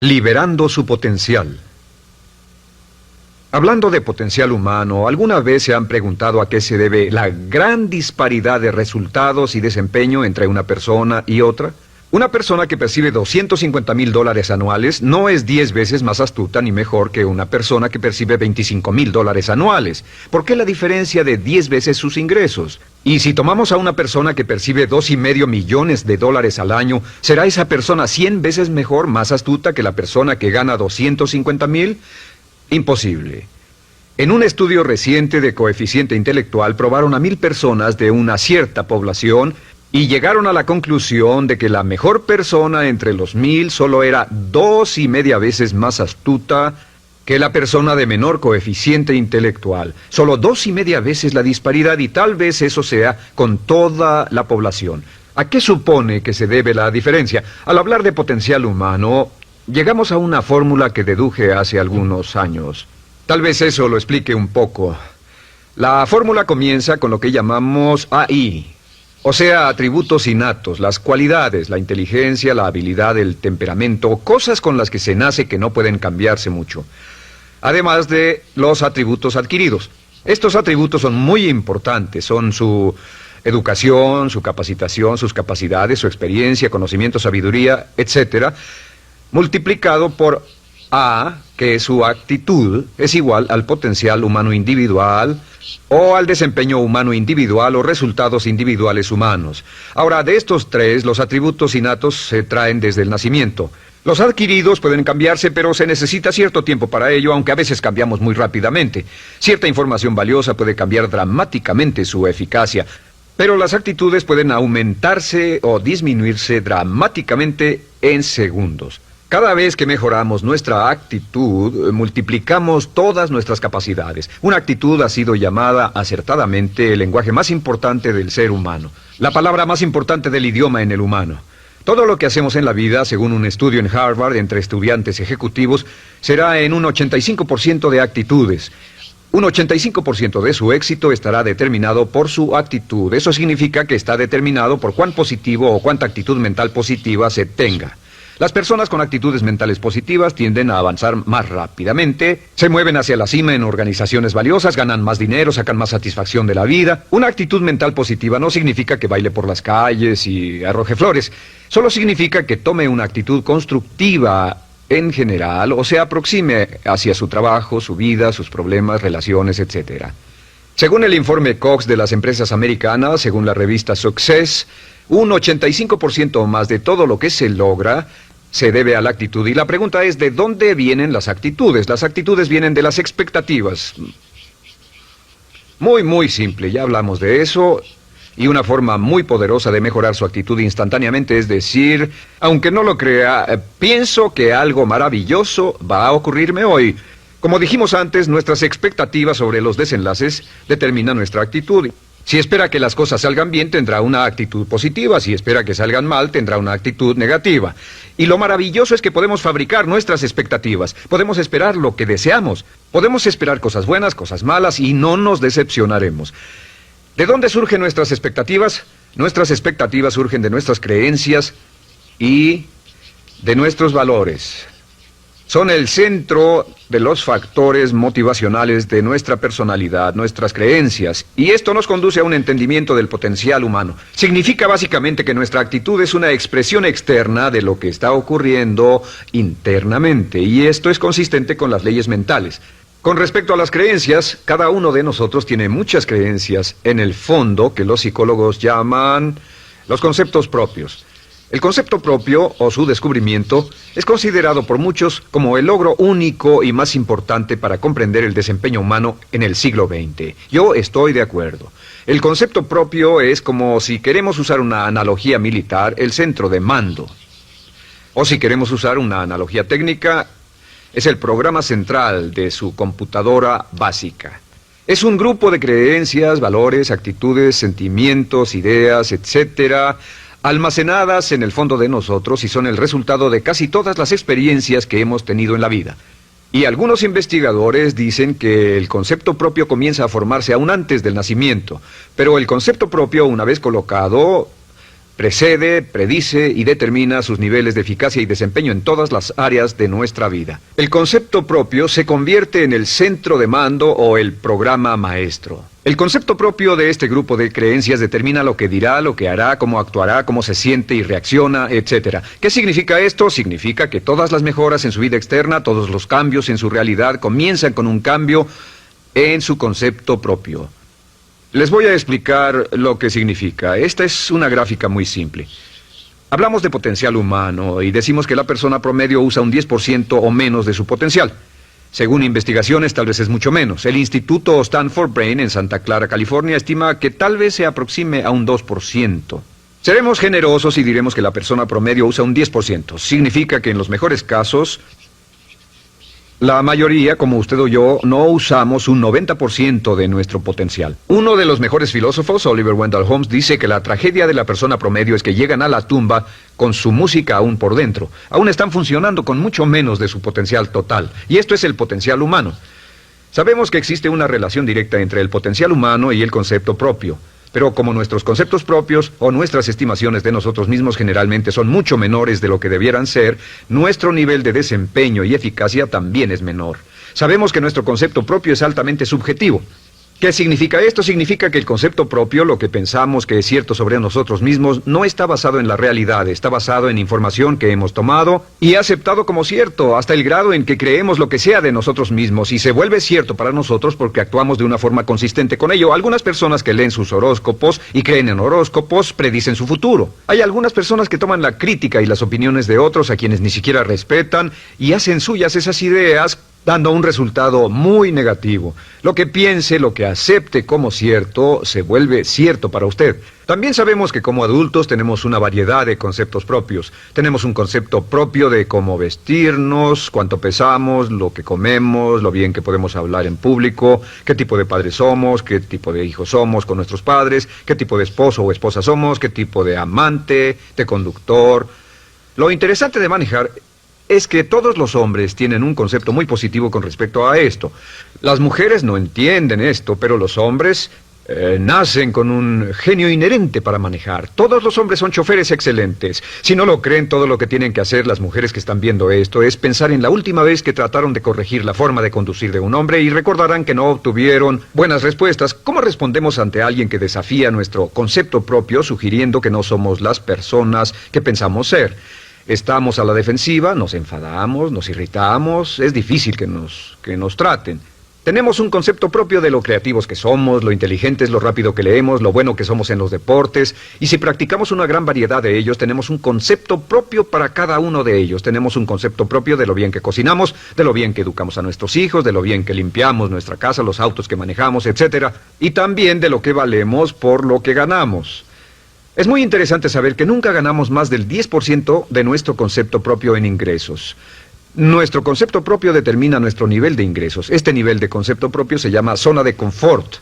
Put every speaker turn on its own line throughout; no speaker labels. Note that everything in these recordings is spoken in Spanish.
Liberando su potencial. Hablando de potencial humano, ¿alguna vez se han preguntado a qué se debe la gran disparidad de resultados y desempeño entre una persona y otra? Una persona que percibe $250,000 anuales no es 10 veces más astuta ni mejor que una persona que percibe $25,000 anuales. ¿Por qué la diferencia de 10 veces sus ingresos? Y si tomamos a una persona que percibe $2,5 millones al año, ¿será esa persona 100 veces mejor, más astuta que la persona que gana $250,000? Imposible. En un estudio reciente de coeficiente intelectual probaron a 1,000 personas de una cierta población y llegaron a la conclusión de que la mejor persona entre los 1,000 solo era 2,5 veces más astuta que la persona de menor coeficiente intelectual. Solo 2,5 veces la disparidad, y tal vez eso sea con toda la población. ¿A qué supone que se debe la diferencia? Al hablar de potencial humano, llegamos a una fórmula que deduje hace algunos años. Tal vez eso lo explique un poco. La fórmula comienza con lo que llamamos AI. O sea, atributos innatos, las cualidades, la inteligencia, la habilidad, el temperamento, cosas con las que se nace que no pueden cambiarse mucho. Además de los atributos adquiridos. Estos atributos son muy importantes, son su educación, su capacitación, sus capacidades, su experiencia, conocimiento, sabiduría, etcétera, multiplicado por A, que su actitud es igual al potencial humano individual, o al desempeño humano individual o resultados individuales humanos. Ahora, de estos tres, los atributos innatos se traen desde el nacimiento. Los adquiridos pueden cambiarse, pero se necesita cierto tiempo para ello, aunque a veces cambiamos muy rápidamente. Cierta información valiosa puede cambiar dramáticamente su eficacia, pero las actitudes pueden aumentarse o disminuirse dramáticamente en segundos. Cada vez que mejoramos nuestra actitud, multiplicamos todas nuestras capacidades. Una actitud ha sido llamada acertadamente el lenguaje más importante del ser humano, la palabra más importante del idioma en el humano. Todo lo que hacemos en la vida, según un estudio en Harvard entre estudiantes ejecutivos, será en un 85% de actitudes. Un 85% de su éxito estará determinado por su actitud. Eso significa que está determinado por cuán positivo o cuánta actitud mental positiva se tenga. Las personas con actitudes mentales positivas tienden a avanzar más rápidamente, se mueven hacia la cima en organizaciones valiosas, ganan más dinero, sacan más satisfacción de la vida. Una actitud mental positiva no significa que baile por las calles y arroje flores. Solo significa que tome una actitud constructiva en general o se aproxime hacia su trabajo, su vida, sus problemas, relaciones, etc. Según el informe Cox de las empresas americanas, según la revista Success, un 85% o más de todo lo que se logra se debe a la actitud. Y la pregunta es, ¿de dónde vienen las actitudes? Las actitudes vienen de las expectativas. Muy simple, ya hablamos de eso. Y una forma muy poderosa de mejorar su actitud instantáneamente es decir, aunque no lo crea, pienso que algo maravilloso va a ocurrirme hoy. Como dijimos antes, nuestras expectativas sobre los desenlaces determinan nuestra actitud. Si espera que las cosas salgan bien, tendrá una actitud positiva. Si espera que salgan mal, tendrá una actitud negativa. Y lo maravilloso es que podemos fabricar nuestras expectativas. Podemos esperar lo que deseamos. Podemos esperar cosas buenas, cosas malas, y no nos decepcionaremos. ¿De dónde surgen nuestras expectativas? Nuestras expectativas surgen de nuestras creencias y de nuestros valores. Son el centro de los factores motivacionales de nuestra personalidad, nuestras creencias, y esto nos conduce a un entendimiento del potencial humano. Significa básicamente que nuestra actitud es una expresión externa de lo que está ocurriendo internamente, y esto es consistente con las leyes mentales. Con respecto a las creencias, cada uno de nosotros tiene muchas creencias en el fondo que los psicólogos llaman los conceptos propios. El concepto propio, o su descubrimiento, es considerado por muchos como el logro único y más importante para comprender el desempeño humano en el siglo XX. Yo estoy de acuerdo. El concepto propio es como, si queremos usar una analogía militar, el centro de mando. O si queremos usar una analogía técnica, es el programa central de su computadora básica. Es un grupo de creencias, valores, actitudes, sentimientos, ideas, etcétera, almacenadas en el fondo de nosotros y son el resultado de casi todas las experiencias que hemos tenido en la vida. Y algunos investigadores dicen que el concepto propio comienza a formarse aún antes del nacimiento, pero el concepto propio, una vez colocado, Precede, predice y determina sus niveles de eficacia y desempeño en todas las áreas de nuestra vida. El concepto propio se convierte en el centro de mando o el programa maestro. El concepto propio de este grupo de creencias determina lo que dirá, lo que hará, cómo actuará, cómo se siente y reacciona, etc. ¿Qué significa esto? Significa que todas las mejoras en su vida externa, todos los cambios en su realidad comienzan con un cambio en su concepto propio. Les voy a explicar lo que significa. Esta es una gráfica muy simple. Hablamos de potencial humano y decimos que la persona promedio usa un 10% o menos de su potencial. Según investigaciones, tal vez es mucho menos. El Instituto Stanford Brain en Santa Clara, California, estima que tal vez se aproxime a un 2%. Seremos generosos y diremos que la persona promedio usa un 10%. Significa que en los mejores casos, la mayoría, como usted o yo, no usamos un 90% de nuestro potencial. Uno de los mejores filósofos, Oliver Wendell Holmes, dice que la tragedia de la persona promedio es que llegan a la tumba con su música aún por dentro. Aún están funcionando con mucho menos de su potencial total. Y esto es el potencial humano. Sabemos que existe una relación directa entre el potencial humano y el concepto propio. Pero como nuestros conceptos propios o nuestras estimaciones de nosotros mismos generalmente son mucho menores de lo que debieran ser, nuestro nivel de desempeño y eficacia también es menor. Sabemos que nuestro concepto propio es altamente subjetivo. ¿Qué significa esto? Significa que el concepto propio, lo que pensamos que es cierto sobre nosotros mismos, no está basado en la realidad, está basado en información que hemos tomado y aceptado como cierto, hasta el grado en que creemos lo que sea de nosotros mismos y se vuelve cierto para nosotros porque actuamos de una forma consistente con ello. Algunas personas que leen sus horóscopos y creen en horóscopos predicen su futuro. Hay algunas personas que toman la crítica y las opiniones de otros a quienes ni siquiera respetan y hacen suyas esas ideas, dando un resultado muy negativo. Lo que piense, lo que acepte como cierto, se vuelve cierto para usted. También sabemos que como adultos tenemos una variedad de conceptos propios. Tenemos un concepto propio de cómo vestirnos, cuánto pesamos, lo que comemos, lo bien que podemos hablar en público, qué tipo de padres somos, qué tipo de hijos somos con nuestros padres, qué tipo de esposo o esposa somos, qué tipo de amante, de conductor. Lo interesante de manejar es que todos los hombres tienen un concepto muy positivo con respecto a esto. Las mujeres no entienden esto, pero los hombres nacen con un genio inherente para manejar. Todos los hombres son choferes excelentes. Si no lo creen, todo lo que tienen que hacer las mujeres que están viendo esto es pensar en la última vez que trataron de corregir la forma de conducir de un hombre y recordarán que no obtuvieron buenas respuestas. ¿Cómo respondemos ante alguien que desafía nuestro concepto propio, sugiriendo que no somos las personas que pensamos ser? Estamos a la defensiva, nos enfadamos, nos irritamos, es difícil que nos traten. Tenemos un concepto propio de lo creativos que somos, lo inteligentes, lo rápido que leemos, lo bueno que somos en los deportes, y si practicamos una gran variedad de ellos, tenemos un concepto propio para cada uno de ellos. Tenemos un concepto propio de lo bien que cocinamos, de lo bien que educamos a nuestros hijos, de lo bien que limpiamos nuestra casa, los autos que manejamos, etc. Y también de lo que valemos por lo que ganamos. Es muy interesante saber que nunca ganamos más del 10% de nuestro concepto propio en ingresos. Nuestro concepto propio determina nuestro nivel de ingresos. Este nivel de concepto propio se llama zona de confort.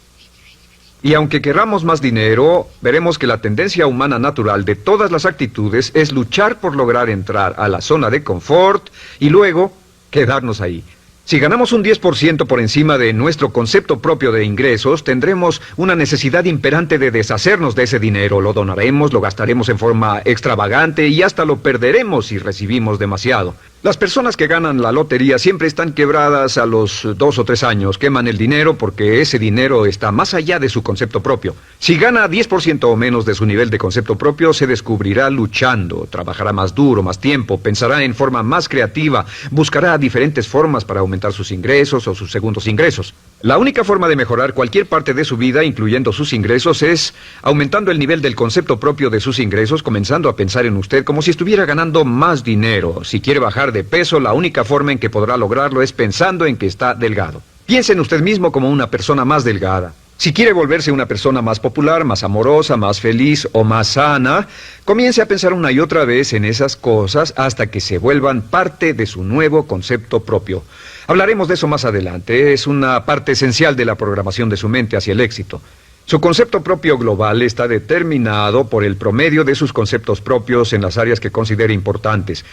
Y aunque querramos más dinero, veremos que la tendencia humana natural de todas las actitudes es luchar por lograr entrar a la zona de confort y luego quedarnos ahí. Si ganamos un 10% por encima de nuestro concepto propio de ingresos, tendremos una necesidad imperante de deshacernos de ese dinero. Lo donaremos, lo gastaremos en forma extravagante y hasta lo perderemos si recibimos demasiado. Las personas que ganan la lotería siempre están quebradas a los 2 o 3 años. Queman el dinero porque ese dinero está más allá de su concepto propio. Si gana 10% o menos de su nivel de concepto propio, se descubrirá luchando, trabajará más duro, más tiempo, pensará en forma más creativa, buscará diferentes formas para aumentar sus ingresos o sus segundos ingresos. La única forma de mejorar cualquier parte de su vida, incluyendo sus ingresos, es aumentando el nivel del concepto propio de sus ingresos, comenzando a pensar en usted como si estuviera ganando más dinero. Si quiere bajar de peso, la única forma en que podrá lograrlo es pensando en que está delgado. Piense en usted mismo como una persona más delgada. Si quiere volverse una persona más popular, más amorosa, más feliz o más sana, comience a pensar una y otra vez en esas cosas hasta que se vuelvan parte de su nuevo concepto propio. Hablaremos de eso más adelante. Es una parte esencial de la programación de su mente hacia el éxito. Su concepto propio global está determinado por el promedio de sus conceptos propios en las áreas que considere importantes.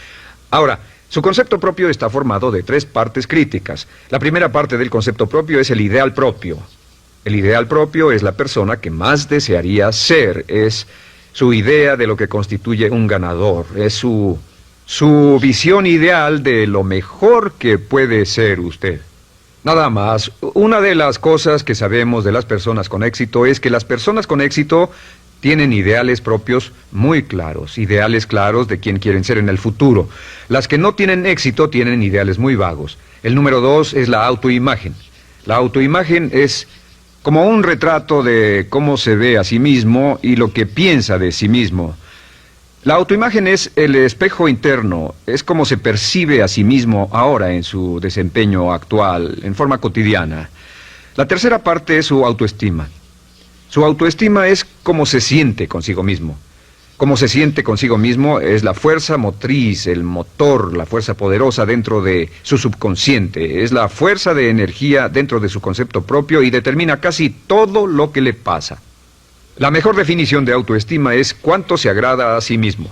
Ahora, su concepto propio está formado de 3 partes críticas. La primera parte del concepto propio es el ideal propio. El ideal propio es la persona que más desearía ser, es su idea de lo que constituye un ganador, es su visión ideal de lo mejor que puede ser usted. Nada más, una de las cosas que sabemos de las personas con éxito es que las personas con éxito tienen ideales propios muy claros, ideales claros de quién quieren ser en el futuro. Las que no tienen éxito tienen ideales muy vagos. El número 2 es la autoimagen. La autoimagen es como un retrato de cómo se ve a sí mismo y lo que piensa de sí mismo. La autoimagen es el espejo interno, es como se percibe a sí mismo ahora en su desempeño actual, en forma cotidiana. La tercera parte es su autoestima. Su autoestima es cómo se siente consigo mismo. Cómo se siente consigo mismo es la fuerza motriz, el motor, la fuerza poderosa dentro de su subconsciente. Es la fuerza de energía dentro de su concepto propio y determina casi todo lo que le pasa. La mejor definición de autoestima es cuánto se agrada a sí mismo.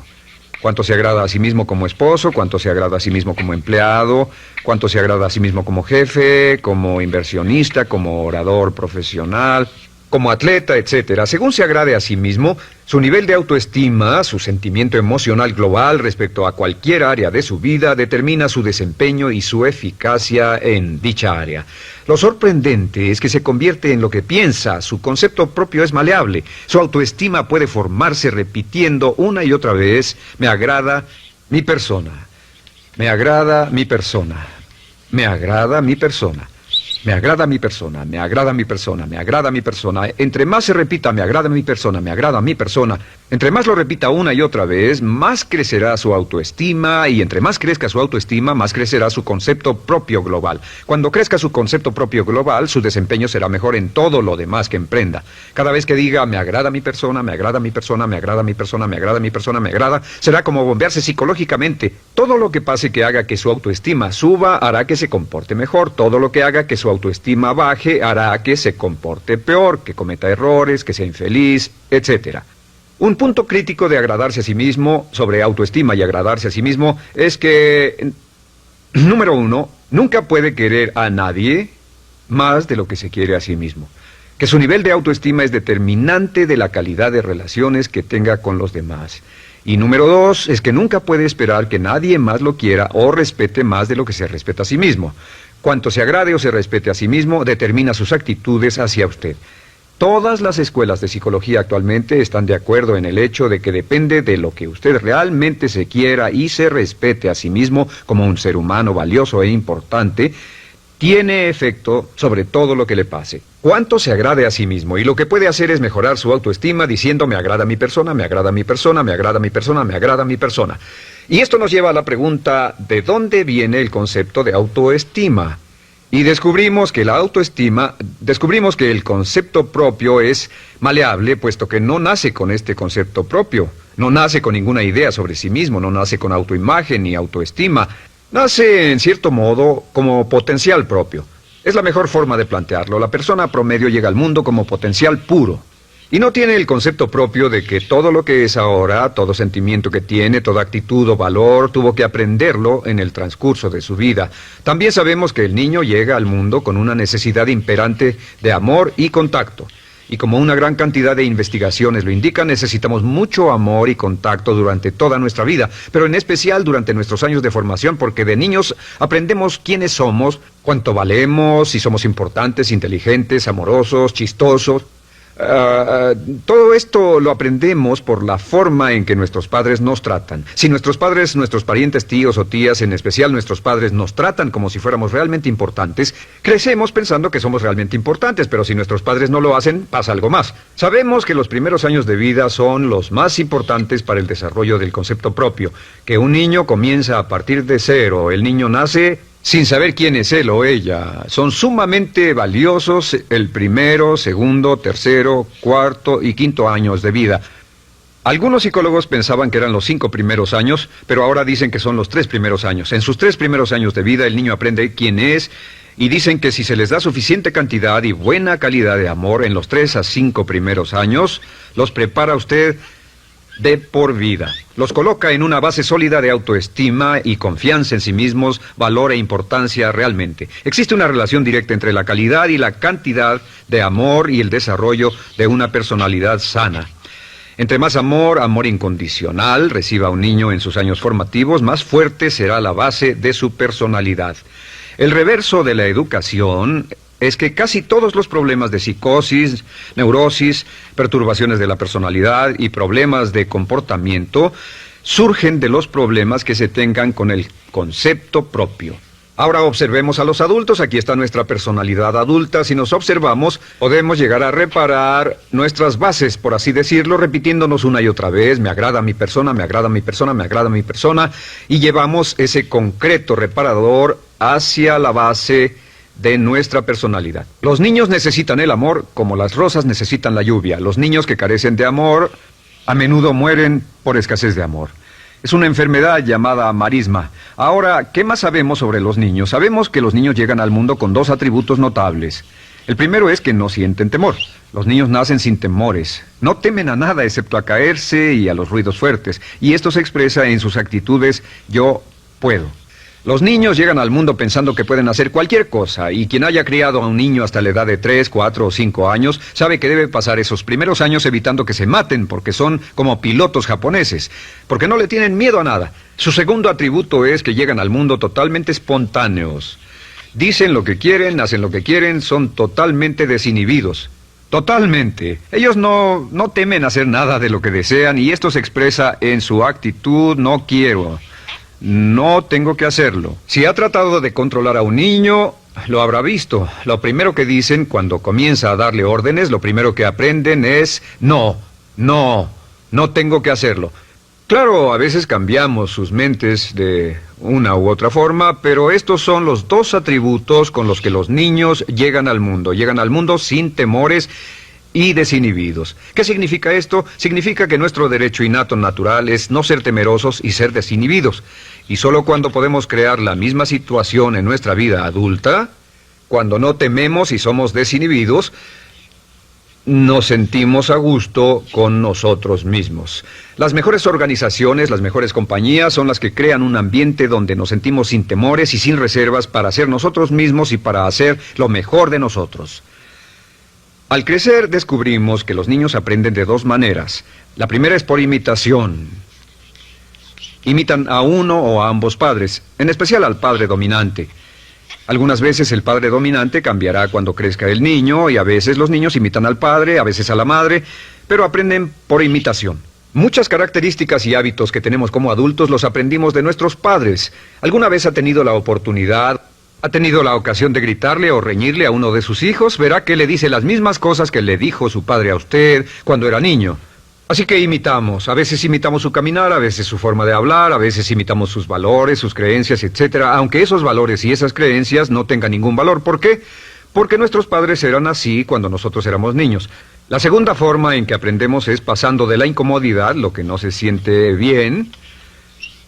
Cuánto se agrada a sí mismo como esposo, cuánto se agrada a sí mismo como empleado, cuánto se agrada a sí mismo como jefe, como inversionista, como orador profesional, como atleta, etcétera. Según se agrade a sí mismo, su nivel de autoestima, su sentimiento emocional global respecto a cualquier área de su vida, determina su desempeño y su eficacia en dicha área. Lo sorprendente es que se convierte en lo que piensa, su concepto propio es maleable, su autoestima puede formarse repitiendo una y otra vez, me agrada mi persona, me agrada mi persona, me agrada mi persona. Me agrada mi persona, me agrada mi persona, me agrada mi persona. Entre más se repita, me agrada mi persona, me agrada mi persona. Entre más lo repita una y otra vez, más crecerá su autoestima y entre más crezca su autoestima, más crecerá su concepto propio global. Cuando crezca su concepto propio global, su desempeño será mejor en todo lo demás que emprenda. Cada vez que diga, me agrada mi persona, me agrada mi persona, me agrada mi persona, me agrada mi persona, me agrada, será como bombearse psicológicamente. Todo lo que pase que haga que su autoestima suba, hará que se comporte mejor. Todo lo que haga que su autoestima baje, hará que se comporte peor, que cometa errores, que sea infeliz, etc. Un punto crítico de agradarse a sí mismo, sobre autoestima y agradarse a sí mismo, es que, número 1, nunca puede querer a nadie más de lo que se quiere a sí mismo. Que su nivel de autoestima es determinante de la calidad de relaciones que tenga con los demás. Y número 2, es que nunca puede esperar que nadie más lo quiera o respete más de lo que se respeta a sí mismo. Cuanto se agrade o se respete a sí mismo, determina sus actitudes hacia usted. Todas las escuelas de psicología actualmente están de acuerdo en el hecho de que depende de lo que usted realmente se quiera y se respete a sí mismo como un ser humano valioso e importante, tiene efecto sobre todo lo que le pase. Cuánto se agrade a sí mismo y lo que puede hacer es mejorar su autoestima diciendo me agrada mi persona, me agrada mi persona, me agrada mi persona, me agrada mi persona. Y esto nos lleva a la pregunta, ¿de dónde viene el concepto de autoestima? Y descubrimos que el concepto propio es maleable, puesto que no nace con este concepto propio, no nace con ninguna idea sobre sí mismo, no nace con autoimagen ni autoestima, nace en cierto modo como potencial propio. Es la mejor forma de plantearlo. La persona promedio llega al mundo como potencial puro. Y no tiene el concepto propio de que todo lo que es ahora, todo sentimiento que tiene, toda actitud o valor, tuvo que aprenderlo en el transcurso de su vida. También sabemos que el niño llega al mundo con una necesidad imperante de amor y contacto. Y como una gran cantidad de investigaciones lo indican, necesitamos mucho amor y contacto durante toda nuestra vida, pero en especial durante nuestros años de formación, porque de niños aprendemos quiénes somos, cuánto valemos, si somos importantes, inteligentes, amorosos, chistosos. Todo esto lo aprendemos por la forma en que nuestros padres nos tratan. Si nuestros padres, nuestros parientes, tíos o tías, en especial nuestros padres, nos tratan como si fuéramos realmente importantes, crecemos pensando que somos realmente importantes, pero si nuestros padres no lo hacen, pasa algo más. Sabemos que los primeros años de vida son los más importantes para el desarrollo del concepto propio, que un niño comienza a partir de cero. El niño nace sin saber quién es él o ella. Son sumamente valiosos el primero, segundo, tercero, cuarto y quinto años de vida. Algunos psicólogos pensaban que eran los 5 primeros años, pero ahora dicen que son los 3 primeros años. En sus 3 primeros años de vida el niño aprende quién es y dicen que si se les da suficiente cantidad y buena calidad de amor en los 3 a 5 primeros años, los prepara usted de por vida. Los coloca en una base sólida de autoestima y confianza en sí mismos, valor e importancia realmente. Existe una relación directa entre la calidad y la cantidad de amor y el desarrollo de una personalidad sana. Entre más amor, amor incondicional, reciba un niño en sus años formativos, más fuerte será la base de su personalidad. El reverso de la educación es que casi todos los problemas de psicosis, neurosis, perturbaciones de la personalidad y problemas de comportamiento surgen de los problemas que se tengan con el concepto propio. Ahora observemos a los adultos. Aquí está nuestra personalidad adulta. Si nos observamos, podemos llegar a reparar nuestras bases, por así decirlo, repitiéndonos una y otra vez: me agrada mi persona, me agrada mi persona, me agrada mi persona, y llevamos ese concreto reparador hacia la base de nuestra personalidad. Los niños necesitan el amor como las rosas necesitan la lluvia. Los niños que carecen de amor a menudo mueren por escasez de amor. Es una enfermedad llamada marisma. Ahora, ¿qué más sabemos sobre los niños? Sabemos que los niños llegan al mundo con dos atributos notables. El primero es que no sienten temor. Los niños nacen sin temores. No temen a nada excepto a caerse y a los ruidos fuertes. Y esto se expresa en sus actitudes: yo puedo. Los niños llegan al mundo pensando que pueden hacer cualquier cosa, y quien haya criado a un niño hasta la edad de 3, 4 o 5 años sabe que debe pasar esos primeros años evitando que se maten, porque son como pilotos japoneses, porque no le tienen miedo a nada. Su segundo atributo es que llegan al mundo totalmente espontáneos. Dicen lo que quieren, hacen lo que quieren, son totalmente desinhibidos. Totalmente. Ellos no temen hacer nada de lo que desean, y esto se expresa en su actitud: no quiero. No tengo que hacerlo. Si ha tratado de controlar a un niño, lo habrá visto. Lo primero que dicen cuando comienza a darle órdenes, lo primero que aprenden es: no tengo que hacerlo. Claro, a veces cambiamos sus mentes de una u otra forma, pero estos son los dos atributos con los que los niños llegan al mundo. Llegan al mundo sin temores y desinhibidos. ¿Qué significa esto? Significa que nuestro derecho innato natural es no ser temerosos y ser desinhibidos. Y solo cuando podemos crear la misma situación en nuestra vida adulta, cuando no tememos y somos desinhibidos, nos sentimos a gusto con nosotros mismos. Las mejores organizaciones, las mejores compañías son las que crean un ambiente donde nos sentimos sin temores y sin reservas para ser nosotros mismos y para hacer lo mejor de nosotros. Al crecer descubrimos que los niños aprenden de dos maneras. La primera es por imitación. Imitan a uno o a ambos padres, en especial al padre dominante. Algunas veces el padre dominante cambiará cuando crezca el niño, y a veces los niños imitan al padre, a veces a la madre, pero aprenden por imitación. Muchas características y hábitos que tenemos como adultos los aprendimos de nuestros padres. ¿Alguna vez ha tenido la ocasión de gritarle o reñirle a uno de sus hijos? Verá que le dice las mismas cosas que le dijo su padre a usted cuando era niño. Así que imitamos. A veces imitamos su caminar, a veces su forma de hablar, a veces imitamos sus valores, sus creencias, etcétera, aunque esos valores y esas creencias no tengan ningún valor. ¿Por qué? Porque nuestros padres eran así cuando nosotros éramos niños. La segunda forma en que aprendemos es pasando de la incomodidad, lo que no se siente bien,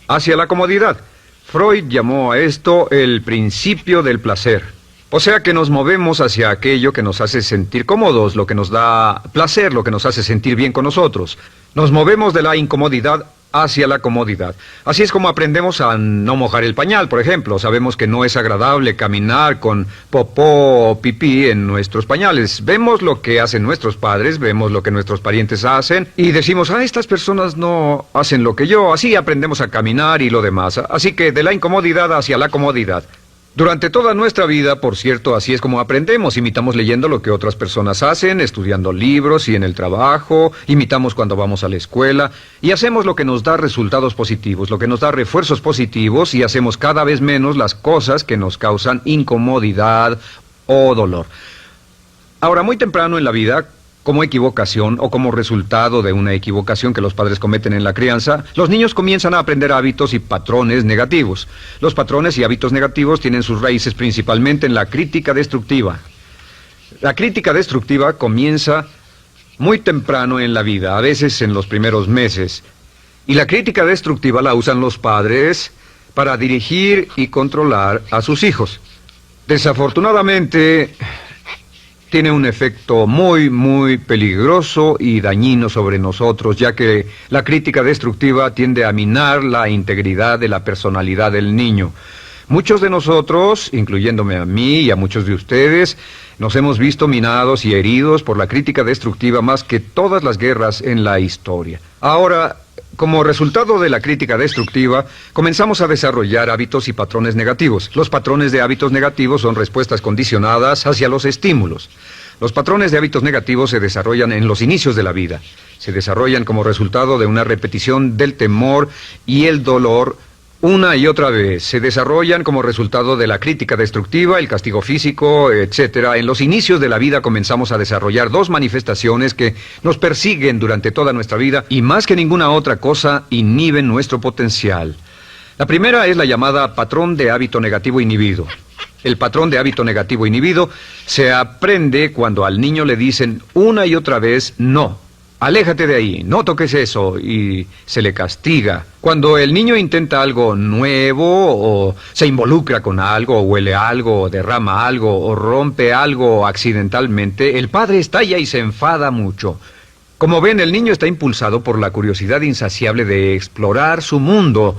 hacia la comodidad. Freud llamó a esto el principio del placer. O sea que nos movemos hacia aquello que nos hace sentir cómodos, lo que nos da placer, lo que nos hace sentir bien con nosotros. Nos movemos de la incomodidad hacia la comodidad. Así es como aprendemos a no mojar el pañal, por ejemplo. Sabemos que no es agradable caminar con popó o pipí en nuestros pañales. Vemos lo que hacen nuestros padres, vemos lo que nuestros parientes hacen y decimos: estas personas no hacen lo que yo. Así aprendemos a caminar y lo demás. Así que de la incomodidad hacia la comodidad. Durante toda nuestra vida, por cierto, así es como aprendemos. Imitamos leyendo lo que otras personas hacen, estudiando libros y en el trabajo, imitamos cuando vamos a la escuela, y hacemos lo que nos da resultados positivos, lo que nos da refuerzos positivos, y hacemos cada vez menos las cosas que nos causan incomodidad o dolor. Ahora, muy temprano en la vida, como equivocación o como resultado de una equivocación que los padres cometen en la crianza, los niños comienzan a aprender hábitos y patrones negativos. Los patrones y hábitos negativos tienen sus raíces principalmente en la crítica destructiva. La crítica destructiva comienza muy temprano en la vida, a veces en los primeros meses. Y la crítica destructiva la usan los padres para dirigir y controlar a sus hijos. Desafortunadamente, tiene un efecto muy peligroso y dañino sobre nosotros, ya que la crítica destructiva tiende a minar la integridad de la personalidad del niño. Muchos de nosotros, incluyéndome a mí y a muchos de ustedes, nos hemos visto minados y heridos por la crítica destructiva más que todas las guerras en la historia. Ahora, como resultado de la crítica destructiva, comenzamos a desarrollar hábitos y patrones negativos. Los patrones de hábitos negativos son respuestas condicionadas hacia los estímulos. Los patrones de hábitos negativos se desarrollan en los inicios de la vida. Se desarrollan como resultado de una repetición del temor y el dolor una y otra vez. Se desarrollan como resultado de la crítica destructiva, el castigo físico, etc. En los inicios de la vida comenzamos a desarrollar dos manifestaciones que nos persiguen durante toda nuestra vida y más que ninguna otra cosa inhiben nuestro potencial. La primera es la llamada patrón de hábito negativo inhibido. El patrón de hábito negativo inhibido se aprende cuando al niño le dicen una y otra vez no. Aléjate de ahí, no toques eso, y se le castiga. Cuando el niño intenta algo nuevo, o se involucra con algo, o huele algo, o derrama algo, o rompe algo accidentalmente, el padre estalla y se enfada mucho. Como ven, el niño está impulsado por la curiosidad insaciable de explorar su mundo.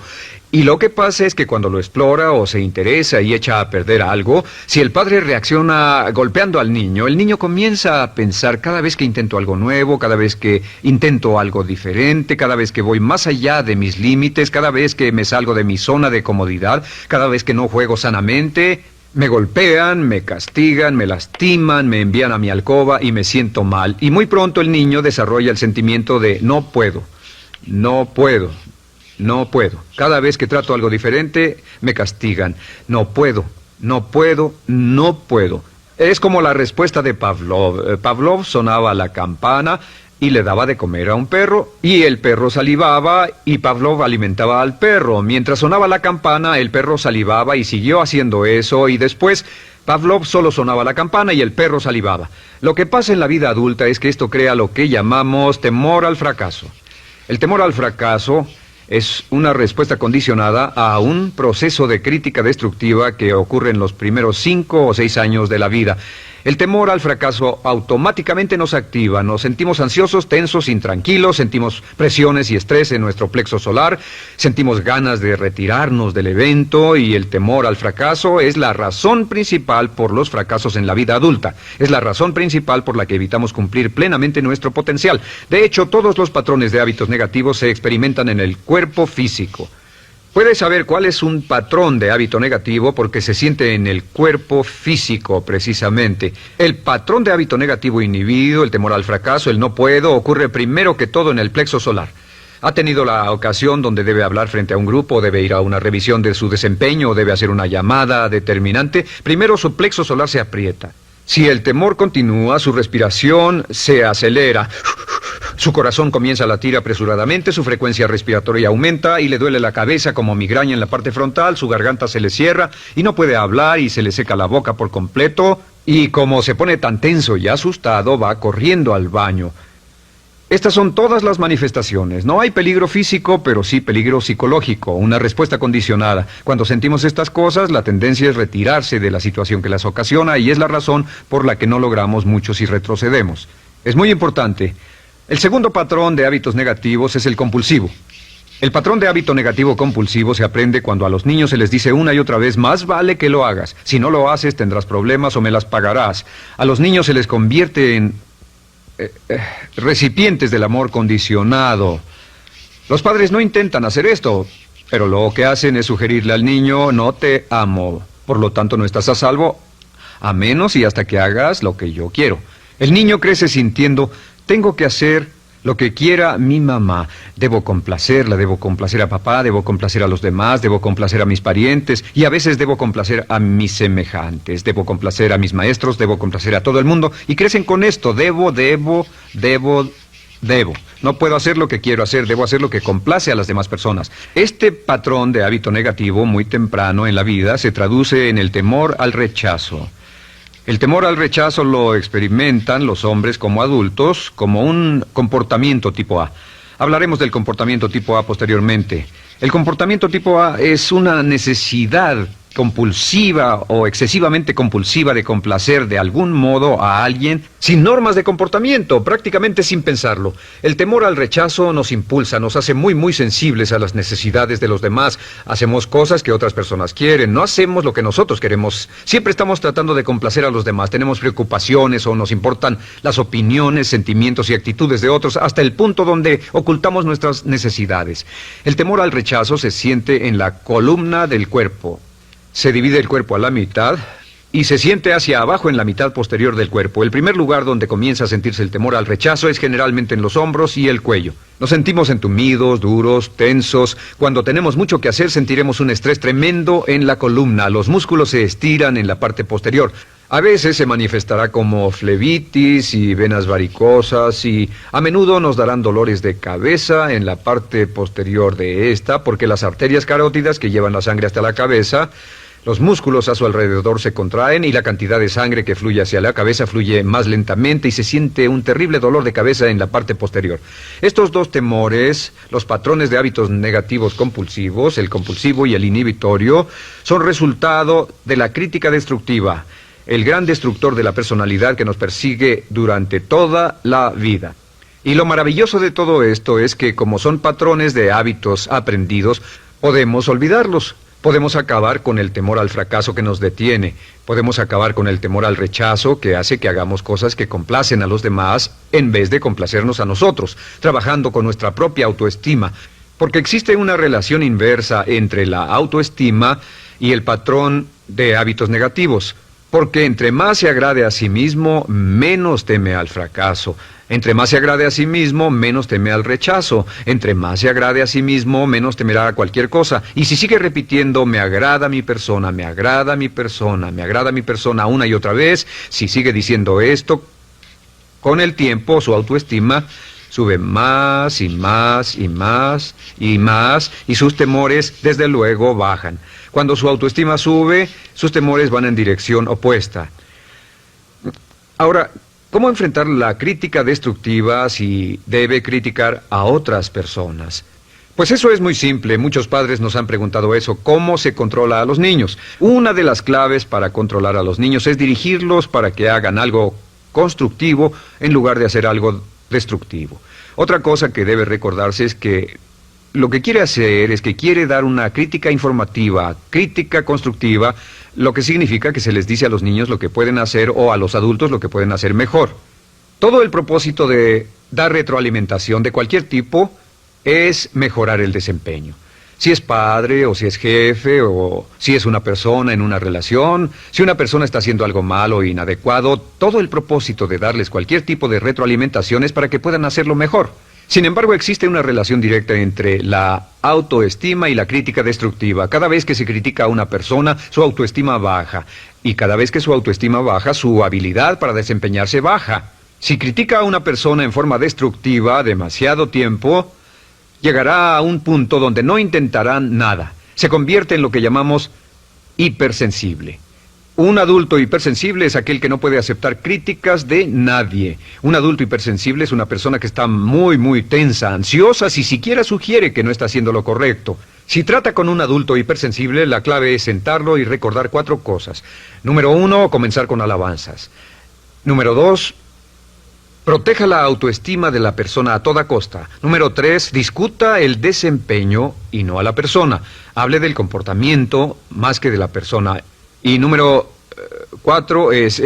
Y lo que pasa es que cuando lo explora o se interesa y echa a perder algo, si el padre reacciona golpeando al niño, el niño comienza a pensar cada vez que intento algo nuevo, cada vez que intento algo diferente, cada vez que voy más allá de mis límites, cada vez que me salgo de mi zona de comodidad, cada vez que no juego sanamente, me golpean, me castigan, me lastiman, me envían a mi alcoba y me siento mal. Y muy pronto el niño desarrolla el sentimiento de no puedo, no puedo. No puedo. Cada vez que trato algo diferente, me castigan. No puedo, no puedo, no puedo. Es como la respuesta de Pavlov. Pavlov sonaba la campana y le daba de comer a un perro, y el perro salivaba, y Pavlov alimentaba al perro. Mientras sonaba la campana, el perro salivaba y siguió haciendo eso, y después Pavlov solo sonaba la campana y el perro salivaba. Lo que pasa en la vida adulta es que esto crea lo que llamamos temor al fracaso. El temor al fracaso es una respuesta condicionada a un proceso de crítica destructiva que ocurre en los primeros 5 o 6 años de la vida. El temor al fracaso automáticamente nos activa, nos sentimos ansiosos, tensos, intranquilos, sentimos presiones y estrés en nuestro plexo solar, sentimos ganas de retirarnos del evento, y el temor al fracaso es la razón principal por los fracasos en la vida adulta. Es la razón principal por la que evitamos cumplir plenamente nuestro potencial. De hecho, todos los patrones de hábitos negativos se experimentan en el cuerpo físico. Puedes saber cuál es un patrón de hábito negativo porque se siente en el cuerpo físico, precisamente. El patrón de hábito negativo inhibido, el temor al fracaso, el no puedo, ocurre primero que todo en el plexo solar. ¿Ha tenido la ocasión donde debe hablar frente a un grupo, debe ir a una revisión de su desempeño, o debe hacer una llamada determinante? Primero su plexo solar se aprieta. Si el temor continúa, su respiración se acelera. Su corazón comienza a latir apresuradamente, su frecuencia respiratoria aumenta y le duele la cabeza como migraña en la parte frontal, su garganta se le cierra y no puede hablar y se le seca la boca por completo, y como se pone tan tenso y asustado, va corriendo al baño. Estas son todas las manifestaciones. No hay peligro físico, pero sí peligro psicológico, una respuesta condicionada. Cuando sentimos estas cosas, la tendencia es retirarse de la situación que las ocasiona, y es la razón por la que no logramos mucho si retrocedemos. Es muy importante. El segundo patrón de hábitos negativos es el compulsivo. El patrón de hábito negativo compulsivo se aprende cuando a los niños se les dice una y otra vez: más vale que lo hagas. Si no lo haces, tendrás problemas o me las pagarás. A los niños se les convierte en recipientes del amor condicionado. Los padres no intentan hacer esto, pero lo que hacen es sugerirle al niño: no te amo, por lo tanto no estás a salvo, a menos y hasta que hagas lo que yo quiero. El niño crece sintiendo: tengo que hacer lo que quiera mi mamá. Debo complacerla, debo complacer a papá, debo complacer a los demás, debo complacer a mis parientes, y a veces debo complacer a mis semejantes, debo complacer a mis maestros, debo complacer a todo el mundo, y crecen con esto: debo. No puedo hacer lo que quiero hacer, debo hacer lo que complace a las demás personas. Este patrón de hábito negativo muy temprano en la vida se traduce en el temor al rechazo. El temor al rechazo lo experimentan los hombres como adultos como un comportamiento tipo A. Hablaremos del comportamiento tipo A posteriormente. El comportamiento tipo A es una necesidad compulsiva o excesivamente compulsiva de complacer de algún modo a alguien sin normas de comportamiento, prácticamente sin pensarlo. El temor al rechazo nos impulsa, nos hace muy sensibles a las necesidades de los demás. Hacemos cosas que otras personas quieren, no hacemos lo que nosotros queremos. Siempre estamos tratando de complacer a los demás, tenemos preocupaciones o nos importan las opiniones, sentimientos y actitudes de otros hasta el punto donde ocultamos nuestras necesidades. El temor al rechazo se siente en la columna del cuerpo. Se divide el cuerpo a la mitad y se siente hacia abajo en la mitad posterior del cuerpo. El primer lugar donde comienza a sentirse el temor al rechazo es generalmente en los hombros y el cuello. Nos sentimos entumidos, duros, tensos. Cuando tenemos mucho que hacer sentiremos un estrés tremendo en la columna. Los músculos se estiran en la parte posterior. A veces se manifestará como flebitis y venas varicosas y a menudo nos darán dolores de cabeza en la parte posterior de esta porque las arterias carótidas que llevan la sangre hasta la cabeza, los músculos a su alrededor se contraen y la cantidad de sangre que fluye hacia la cabeza fluye más lentamente y se siente un terrible dolor de cabeza en la parte posterior. Estos dos temores, los patrones de hábitos negativos compulsivos, el compulsivo y el inhibitorio, son resultado de la crítica destructiva, el gran destructor de la personalidad que nos persigue durante toda la vida. Y lo maravilloso de todo esto es que como son patrones de hábitos aprendidos, podemos olvidarlos. Podemos acabar con el temor al fracaso que nos detiene. Podemos acabar con el temor al rechazo que hace que hagamos cosas que complacen a los demás en vez de complacernos a nosotros, trabajando con nuestra propia autoestima. Porque existe una relación inversa entre la autoestima y el patrón de hábitos negativos. Porque entre más se agrade a sí mismo, menos teme al fracaso. Entre más se agrade a sí mismo, menos teme al rechazo. Entre más se agrade a sí mismo, menos temerá a cualquier cosa. Y si sigue repitiendo, me agrada mi persona, me agrada mi persona, me agrada mi persona una y otra vez, si sigue diciendo esto, con el tiempo su autoestima sube más y más y más y más y sus temores desde luego bajan. Cuando su autoestima sube, sus temores van en dirección opuesta. Ahora, ¿cómo enfrentar la crítica destructiva si debe criticar a otras personas? Pues eso es muy simple. Muchos padres nos han preguntado eso. ¿Cómo se controla a los niños? Una de las claves para controlar a los niños es dirigirlos para que hagan algo constructivo en lugar de hacer algo destructivo. Otra cosa que debe recordarse es que lo que quiere hacer es que quiere dar una crítica informativa, crítica constructiva, lo que significa que se les dice a los niños lo que pueden hacer o a los adultos lo que pueden hacer mejor. Todo el propósito de dar retroalimentación de cualquier tipo es mejorar el desempeño. Si es padre o si es jefe o si es una persona en una relación, si una persona está haciendo algo malo o inadecuado, todo el propósito de darles cualquier tipo de retroalimentación es para que puedan hacerlo mejor. Sin embargo, existe una relación directa entre la autoestima y la crítica destructiva. Cada vez que se critica a una persona, su autoestima baja. Y cada vez que su autoestima baja, su habilidad para desempeñarse baja. Si critica a una persona en forma destructiva demasiado tiempo, llegará a un punto donde no intentarán nada. Se convierte en lo que llamamos hipersensible. Un adulto hipersensible es aquel que no puede aceptar críticas de nadie. Un adulto hipersensible es una persona que está muy tensa, ansiosa, si siquiera sugiere que no está haciendo lo correcto. Si trata con un adulto hipersensible, la clave es sentarlo y recordar 4 cosas. Número 1, comenzar con alabanzas. Número 2, proteja la autoestima de la persona a toda costa. Número 3, discuta el desempeño y no a la persona. Hable del comportamiento más que de la persona. Y número 4 es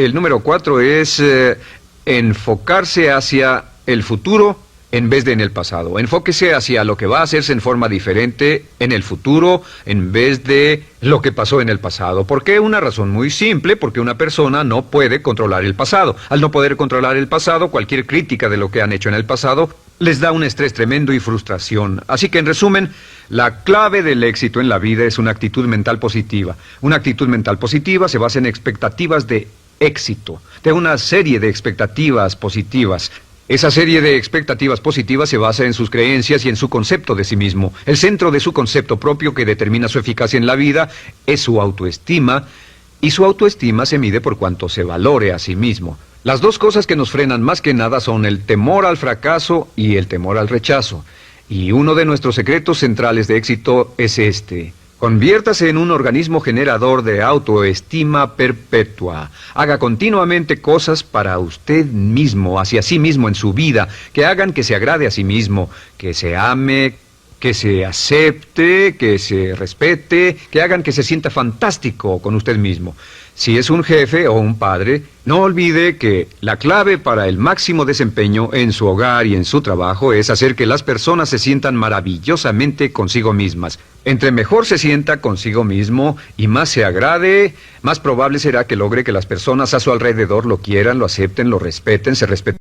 enfocarse hacia el futuro en vez de en el pasado. Enfóquese hacia lo que va a hacerse en forma diferente en el futuro en vez de lo que pasó en el pasado. ¿Por qué? Una razón muy simple, porque una persona no puede controlar el pasado. Al no poder controlar el pasado, cualquier crítica de lo que han hecho en el pasado les da un estrés tremendo y frustración. Así que, en resumen, la clave del éxito en la vida es una actitud mental positiva. Una actitud mental positiva se basa en expectativas de éxito, de una serie de expectativas positivas. Esa serie de expectativas positivas se basa en sus creencias y en su concepto de sí mismo. El centro de su concepto propio que determina su eficacia en la vida es su autoestima, y su autoestima se mide por cuanto se valore a sí mismo. Las dos cosas que nos frenan más que nada son el temor al fracaso y el temor al rechazo. Y uno de nuestros secretos centrales de éxito es este: Conviértase en un organismo generador de autoestima perpetua. Haga continuamente cosas para usted mismo, hacia sí mismo en su vida, que hagan que se agrade a sí mismo, que se ame, que se acepte, que se respete, que hagan que se sienta fantástico con usted mismo. Si es un jefe o un padre, no olvide que la clave para el máximo desempeño en su hogar y en su trabajo es hacer que las personas se sientan maravillosamente consigo mismas. Entre mejor se sienta consigo mismo y más se agrade, más probable será que logre que las personas a su alrededor lo quieran, lo acepten, lo respeten, se respeten.